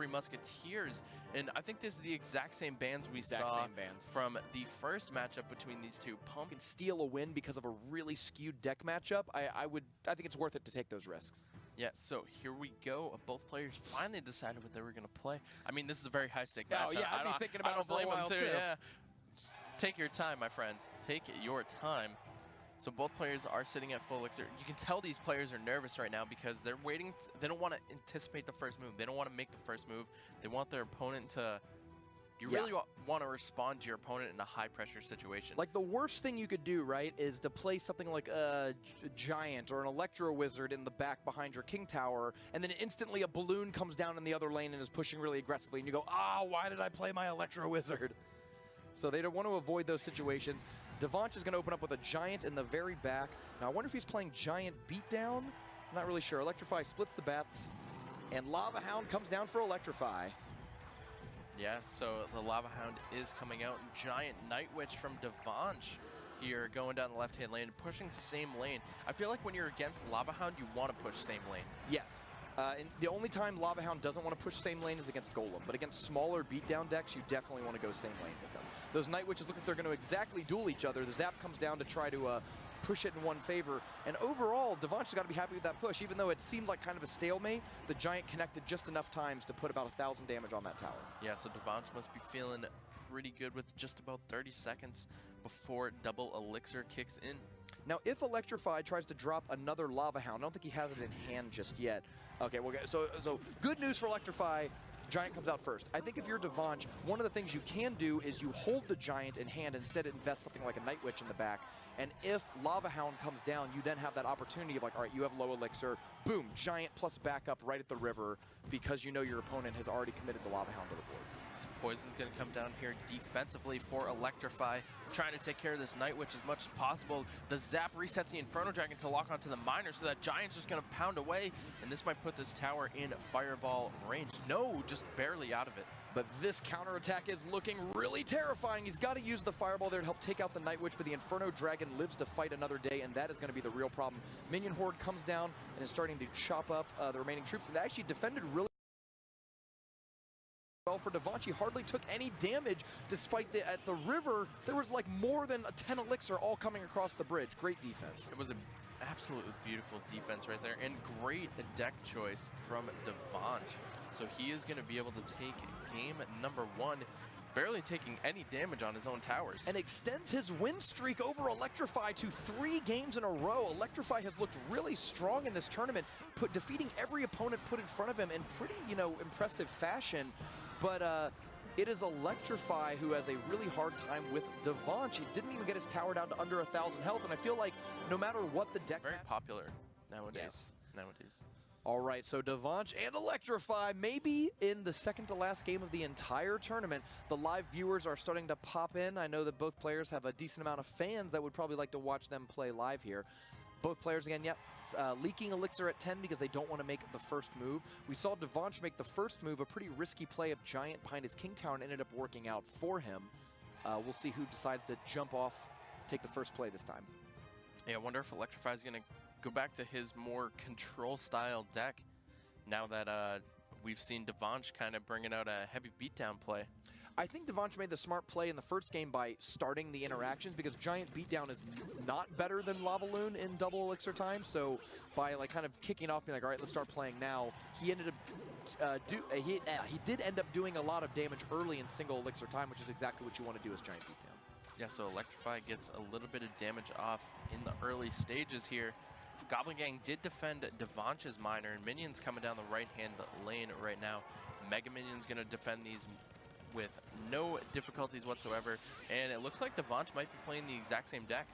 Three Musketeers. And I think this is the exact same bands we saw from the first matchup between these two. Pump can steal a win because of a really skewed deck matchup. I think it's worth it to take those risks. Yeah, so here we go. Both players finally decided what they were going to play. I mean, this is a very high-stake matchup. Oh, yeah, I'd be thinking about it for a while, too. Yeah. Take your time, my friend. Take your time. So both players are sitting at full elixir. You can tell these players are nervous right now because they're waiting. They don't want to anticipate the first move. They don't want to make the first move. They want their opponent to... You really want to respond to your opponent in a high-pressure situation. Like, the worst thing you could do, right, is to play something like a Giant or an Electro Wizard in the back behind your King Tower, and then instantly a balloon comes down in the other lane and is pushing really aggressively, and you go, ah, why did I play my Electro Wizard? So they don't want to avoid those situations. Devansh is going to open up with a Giant in the very back. Now, I wonder if he's playing Giant Beatdown. I'm not really sure. Electrify splits the bets, and Lava Hound comes down for Electrify. Yeah, so the Lava Hound is coming out. Giant Night Witch from Devansh here going down the left-hand lane, pushing same lane. I feel like when you're against Lava Hound, you want to push same lane. Yes. And the only time Lava Hound doesn't want to push same lane is against Golem, but against smaller beatdown decks, you definitely want to go same lane with them. Those Night Witches look like they're going to exactly duel each other. The Zap comes down to try to push it in one favor. And overall, Devansh has got to be happy with that push. Even though it seemed like kind of a stalemate, the Giant connected just enough times to put about 1,000 damage on that tower. Yeah, so Devansh must be feeling pretty good with just about 30 seconds before double elixir kicks in. Now, if Electrify tries to drop another Lava Hound, I don't think he has it in hand just yet. Okay, well, so good news for Electrify. Giant comes out first. I think if you're Devansh, one of the things you can do is you hold the Giant in hand, instead invest something like a Night Witch in the back. And if Lava Hound comes down, you then have that opportunity of like, all right, you have low elixir, boom, Giant plus backup right at the river, because you know your opponent has already committed the Lava Hound to the board. So Poison's going to come down here defensively for Electrify, trying to take care of this Night Witch as much as possible. The Zap resets the Inferno Dragon to lock onto the Miner, so that Giant's just going to pound away, and this might put this tower in Fireball range. No, just barely out of it. But this counterattack is looking really terrifying. He's got to use the Fireball there to help take out the Night Witch, but the Inferno Dragon lives to fight another day, and that is going to be the real problem. Minion Horde comes down and is starting to chop up the remaining troops, and they actually defended really well for Devansh. He hardly took any damage, despite at the river, there was like more than 10 elixir all coming across the bridge. Great defense. It was an absolutely beautiful defense right there, and great deck choice from Devansh. So he is going to be able to take game number one, barely taking any damage on his own towers. And extends his win streak over Electrify to 3 games in a row. Electrify has looked really strong in this tournament, defeating every opponent put in front of him in pretty, impressive fashion. But it is Electrify who has a really hard time with Devansh. He didn't even get his tower down to under 1,000 health, and I feel like no matter what the deck... Very popular nowadays. Yes. Nowadays. All right, so Devansh and Electrify, maybe in the second to last game of the entire tournament. The live viewers are starting to pop in. I know that both players have a decent amount of fans that would probably like to watch them play live here. Both players, again, leaking elixir at 10 because they don't want to make the first move. We saw Devansh make the first move, a pretty risky play of Giant behind his King Tower, and ended up working out for him. We'll see who decides to jump off, take the first play this time. Yeah, I wonder if Electrify is going to go back to his more control-style deck now that we've seen Devansh kind of bringing out a heavy beatdown play. I think Devansh made the smart play in the first game by starting the interactions, because Giant Beatdown is not better than Lavaloon in double elixir time. So by kind of kicking off, being like, all right, let's start playing now, he ended up he did end up doing a lot of damage early in single elixir time, which is exactly what you want to do as Giant Beatdown. Yeah, so Electrify gets a little bit of damage off in the early stages here. Goblin Gang did defend Devansh's Miner, and Minions coming down the right-hand lane right now. Mega Minion's going to defend these with no difficulties whatsoever, and it looks like Devansh might be playing the exact same deck.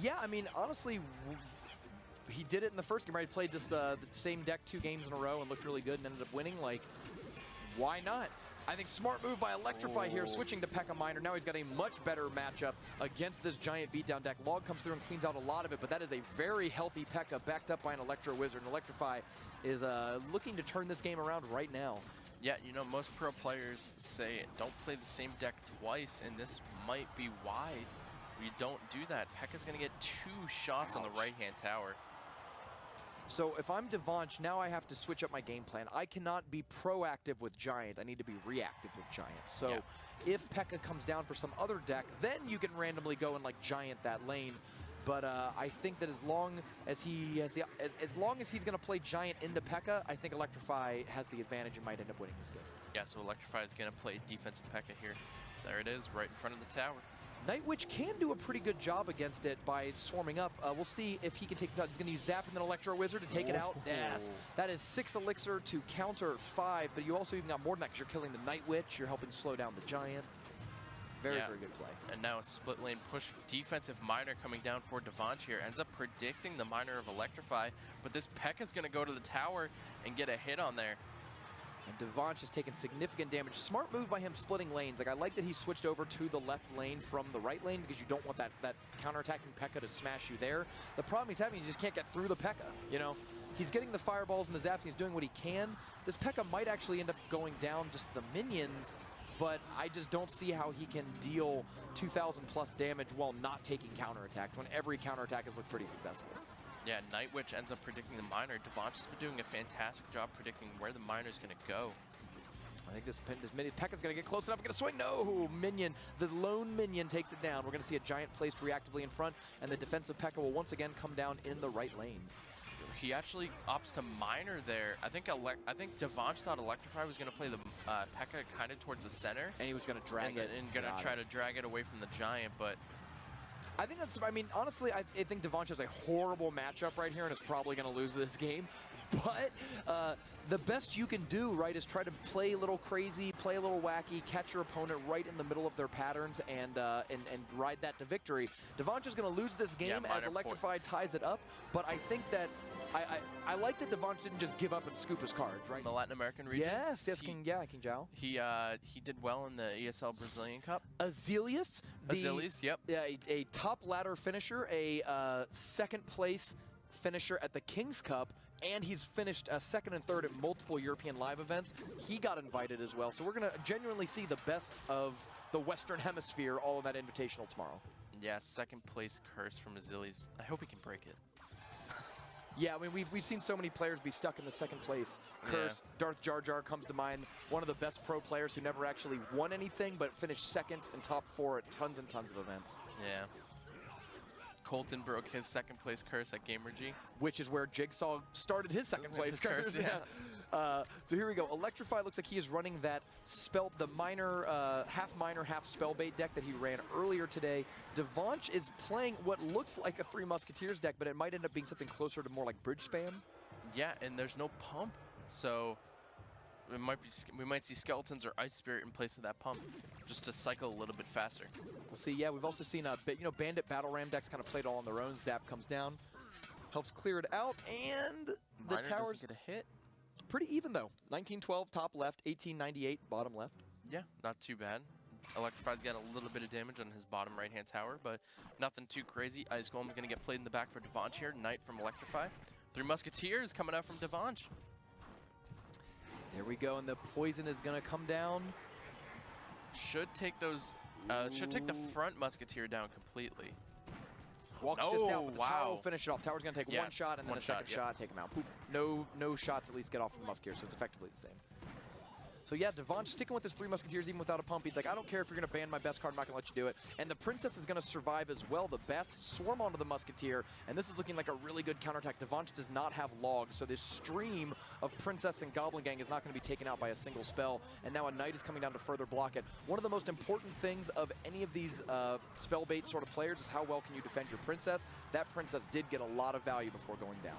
Yeah, I mean, honestly, he did it in the first game, right? He played just the same deck 2 games in a row and looked really good and ended up winning. Like, why not? I think smart move by Electrify here, switching to P.E.K.K.A. Miner. Now he's got a much better matchup against this Giant Beatdown deck. Log comes through and cleans out a lot of it, but that is a very healthy P.E.K.K.A. backed up by an Electro Wizard. And Electrify is looking to turn this game around right now. Yeah, most pro players say don't play the same deck twice, and this might be why we don't do that. P.E.K.K.A.'s going to get 2 shots on the right-hand tower. So if I'm Devanch, now I have to switch up my game plan. I cannot be proactive with Giant. I need to be reactive with Giant. So if P.E.K.K.A comes down for some other deck, then you can randomly go and like Giant that lane. But I think that as long as he has as long as he's going to play Giant into P.E.K.K.A, I think Electrify has the advantage and might end up winning this game. Yeah, so Electrify is going to play defensive P.E.K.K.A here. There it is, right in front of the tower. Night Witch can do a pretty good job against it by swarming up. We'll see if he can take this out. He's going to use Zap and then Electro Wizard to take it out. Yes, that is 6 Elixir to counter 5, but you also even got more than that because you're killing the Night Witch. You're helping slow down the Giant. Very good play. And now a split lane push defensive Miner coming down for Devanch here. Ends up predicting the Miner of Electrify, but this P.E.K.K.A is going to go to the tower and get a hit on there. And Devanch has taken significant damage. Smart move by him splitting lanes. Like, I like that he switched over to the left lane from the right lane because you don't want that counterattacking P.E.K.K.A to smash you there. The problem he's having is he just can't get through the P.E.K.K.A, you know? He's getting the fireballs and the zaps, and he's doing what he can. This P.E.K.K.A might actually end up going down just to the minions, but I just don't see how he can deal 2,000 plus damage while not taking counterattacks when every counterattack has looked pretty successful. Yeah, Night Witch ends up predicting the Miner. Devanch has been doing a fantastic job predicting where the Miner's going to go. I think this P.E.K.K.A's going to get close enough. Going to swing. No, minion. The lone minion takes it down. We're going to see a Giant placed reactively in front, and the defensive P.E.K.K.A will once again come down in the right lane. He actually opts to Miner there. I think Devanch thought Electrify was going to play the P.E.K.K.A kind of towards the center. And he was going to drag it. And going to try to drag it away from the Giant, but... I think that's, I mean, honestly, I think Devanch has a horrible matchup right here and is probably going to lose this game. But the best you can do, right, is try to play a little crazy, play a little wacky, catch your opponent right in the middle of their patterns and ride that to victory. Devanch is going to lose this game as Electrify ties it up, but I think that I like that Devanch didn't just give up and scoop his cards, right? In the Latin American region? Yes, King Zhao. He did well in the ESL Brazilian Cup. Azelius, yep. A top ladder finisher, a second place finisher at the King's Cup, and he's finished second and third at multiple European live events. He got invited as well, so we're going to genuinely see the best of the Western Hemisphere all in that Invitational tomorrow. Yeah, second place curse from Azelius. I hope he can break it. Yeah, I mean, we've seen so many players be stuck in the second place curse. Yeah. Darth Jar Jar comes to mind, one of the best pro players who never actually won anything, but finished second and top 4 at tons and tons of events. Yeah. Colton broke his second place curse at GamerG. Which is where Jigsaw started his second place curse. Yeah. So here we go. Electrify looks like he is running that the Miner, half spell bait deck that he ran earlier today. Devanch is playing what looks like a Three Musketeers deck, but it might end up being something closer to more like bridge spam. Yeah, and there's no pump, so we might see Skeletons or Ice Spirit in place of that pump, just to cycle a little bit faster. We'll see. Yeah, we've also seen Bandit Battle Ram decks kind of played all on their own. Zap comes down, helps clear it out, and the towers get a hit. Pretty even though. 1912 top left, 1898 bottom left. Yeah, not too bad. Electrify's got a little bit of damage on his bottom right-hand tower, but nothing too crazy. Ice Golem's going to get played in the back for Devanch here. Knight from Electrify. Three Musketeers coming out from Devanch. There we go, and the poison is going to come down. Should take those. Should take the front Musketeer down completely. Walks just out, but the tower will finish it off. Tower's going to take one shot and then a second shot, take him out. Poop. No shots at least get off from the Musketeer, so it's effectively the same. So yeah, Devanch sticking with his Three Musketeers even without a pump. He's like, I don't care if you're going to ban my best card, I'm not going to let you do it. And the Princess is going to survive as well. The bats swarm onto the Musketeer, and this is looking like a really good counterattack. Devanch does not have logs, so this stream of Princess and Goblin Gang is not going to be taken out by a single spell. And now a Knight is coming down to further block it. One of the most important things of any of these spell bait sort of players is how well can you defend your Princess. That Princess did get a lot of value before going down.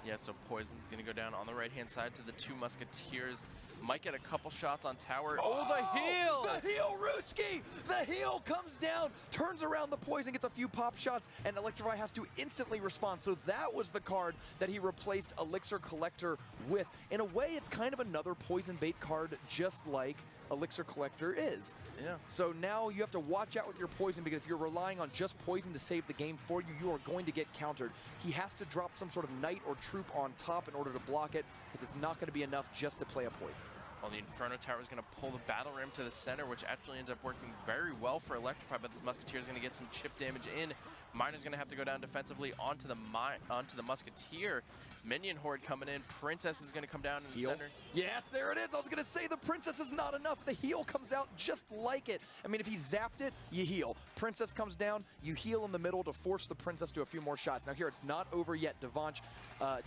Yeah, so Poison's going to go down on the right-hand side to the two Musketeers. Might get a couple shots on tower. Oh, the heal! The heal, Ruski! The heal comes down, turns around the Poison, gets a few pop shots, and Electrify has to instantly respond. So that was the card that he replaced Elixir Collector with. In a way, it's kind of another Poison bait card, just like Elixir Collector is. Yeah. So now you have to watch out with your Poison, because if you're relying on just Poison to save the game for you, you are going to get countered. He has to drop some sort of Knight or Troop on top in order to block it, because it's not going to be enough just to play a Poison. Well, the Inferno Tower is going to pull the Battle Ram to the center, which actually ends up working very well for Electrify, but this Musketeer is going to get some chip damage in. Miner's going to have to go down defensively onto the Musketeer. Minion Horde coming in. Princess is going to come down in the Heal. center. Yes, there it is. I was going to say the Princess is not enough. The heal comes out just like it. I mean, if he zapped it, you heal. Princess comes down, you heal in the middle to force the Princess to a few more shots. Now here, it's not over yet. Devanch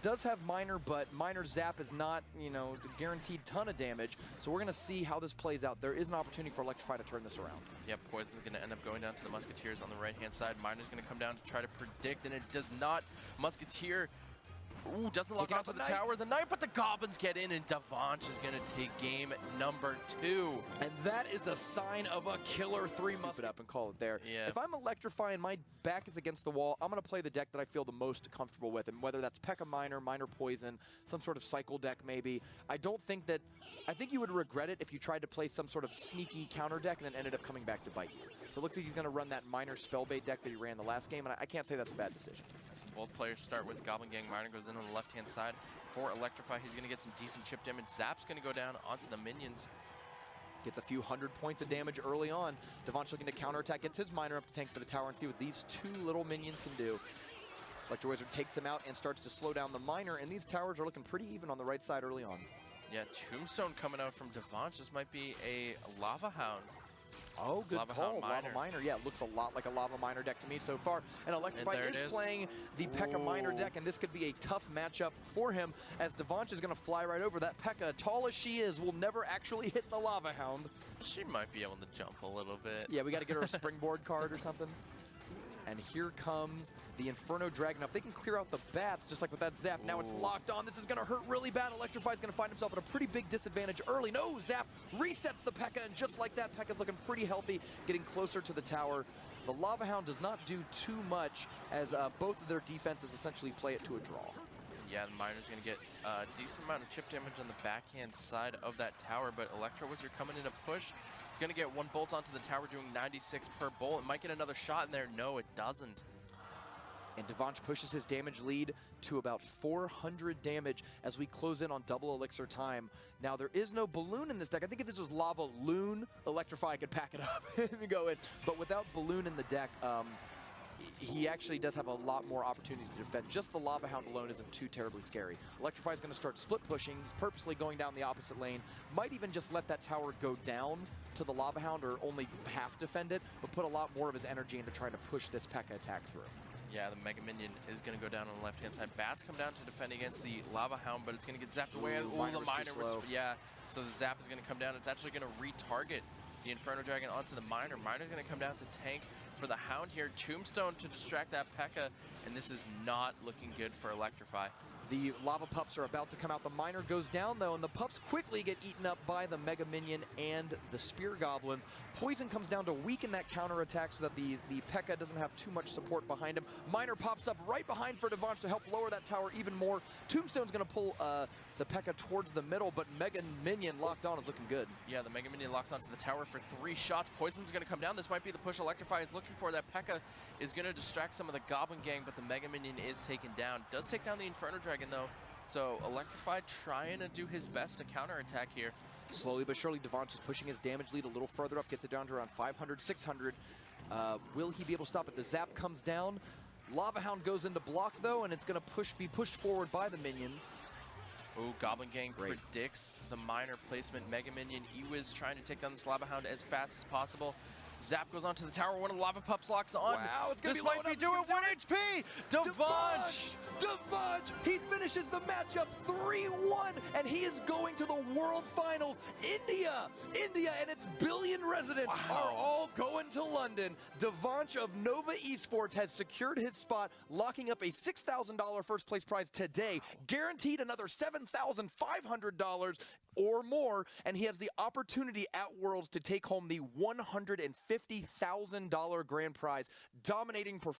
does have Miner, but Miner's zap is not, you know, guaranteed ton of damage. So we're going to see how this plays out. There is an opportunity for Electrify to turn this around. Yep, Poison's going to end up going down to the Musketeers on the right-hand side. Miner's going to come down to try to predict, and it does not. Musketeer, ooh, doesn't lock onto the tower. The Knight, but the Goblins get in, and Devanch is going to take game number 2. And that is a sign of a killer 3 Musket up and call it there. Yeah. If I'm Electrify and my back is against the wall, I'm going to play the deck that I feel the most comfortable with, and whether that's P.E.K.K.A. Miner, Miner Poison, some sort of cycle deck maybe. I think you would regret it if you tried to play some sort of sneaky counter deck and then ended up coming back to bite you. So it looks like he's going to run that Miner Spellbait deck that he ran the last game, and I can't say that's a bad decision. So both players start with Goblin Gang. Miner goes in on the left-hand side. For Electrify, he's going to get some decent chip damage. Zap's going to go down onto the minions. Gets a few hundred points of damage early on. Devanch looking to counterattack, gets his Miner up to tank for the tower and see what these 2 little minions can do. Electro Wizard takes him out and starts to slow down the Miner, and these towers are looking pretty even on the right side early on. Yeah, Tombstone coming out from Devanch. This might be a Lava Hound. Oh, good Lava call. Hound Lava Miner. Miner. Yeah, it looks a lot like a Lava Miner deck to me so far. And Electrify And there it is is. playing the P.E.K.K.A. Miner Ooh. deck, and this could be a tough matchup for him as Devanch is going to fly right over. That P.E.K.K.A., tall as she is, will never actually hit the Lava Hound. She might be able to jump a little bit. Yeah, we got to get her a springboard card or something. And here comes the Inferno Dragon. Now, if they can clear out the bats, just like with that Zap, now it's Ooh. locked on. This is going to hurt really bad. Electrify is going to find himself at a pretty big disadvantage early. No, Zap resets the P.E.K.K.A., and just like that, P.E.K.K.A.'s looking pretty healthy, getting closer to the tower. The Lava Hound does not do too much as both of their defenses essentially play it to a draw. Yeah, the Miner's going to get a decent amount of chip damage on the backhand side of that tower, but Electro Wizard coming in to push. It's going to get 1 bolt onto the tower, doing 96 per bolt. It might get another shot in there. No, it doesn't. And Devanch pushes his damage lead to about 400 damage as we close in on double elixir time. Now, there is no balloon in this deck. I think if this was Lava Loon, Electrify could pack it up and go in. But without balloon in the deck, he actually does have a lot more opportunities to defend. Just the Lava Hound alone isn't too terribly scary. Electrify is going to start split pushing. He's purposely going down the opposite lane. Might even just let that tower go down to the Lava Hound or only half defend it, but put a lot more of his energy into trying to push this P.E.K.K.A. attack through. Yeah, the Mega Minion is going to go down on the left-hand side. Bats come down to defend against the Lava Hound, but it's going to get zapped away. Ooh, Ooh, Miner the was too Miner was, slow. yeah. So the zap is going to come down. It's actually going to retarget the Inferno Dragon onto the Miner. Miner's going to come down to tank for the Hound here. Tombstone to distract that P.E.K.K.A., and this is not looking good for Electrify. The Lava Pups are about to come out. The Miner goes down, though, and the Pups quickly get eaten up by the Mega Minion and the Spear Goblins. Poison comes down to weaken that counterattack so that the P.E.K.K.A. doesn't have too much support behind him. Miner pops up right behind for Devanch to help lower that tower even more. Tombstone's going to pull the P.E.K.K.A. towards the middle, but Mega Minion locked on is looking good. Yeah, the Mega Minion locks onto the tower for 3 shots. Poison's going to come down. This might be the push Electrify is looking for. That P.E.K.K.A. is going to distract some of the Goblin Gang, but the Mega Minion is taken down. Does take down the Inferno Dragon, though. So Electrify trying to do his best to counterattack here. Slowly but surely, Devanch is pushing his damage lead a little further up, gets it down to around 500, 600. Will he be able to stop it? The Zap comes down. Lava Hound goes into block, though, and it's going to be pushed forward by the minions. Ooh, Goblin Gang Great. predicts the Miner placement. Mega Minion, he was trying to take down this Lava Hound as fast as possible. Zap goes onto the tower. One of the Lava Pups locks on. Wow, it's going to This be might be doing 1 HP. Devanch! Devanch! He finishes the matchup 3-1, and he is going to the World Finals. India and its billion residents Wow. are all going to London. Devanch of Nova Esports has secured his spot, locking up a $6,000 first place prize today, guaranteed another $7,500 or more, and he has the opportunity at Worlds to take home the $150,000 grand prize. Dominating performance.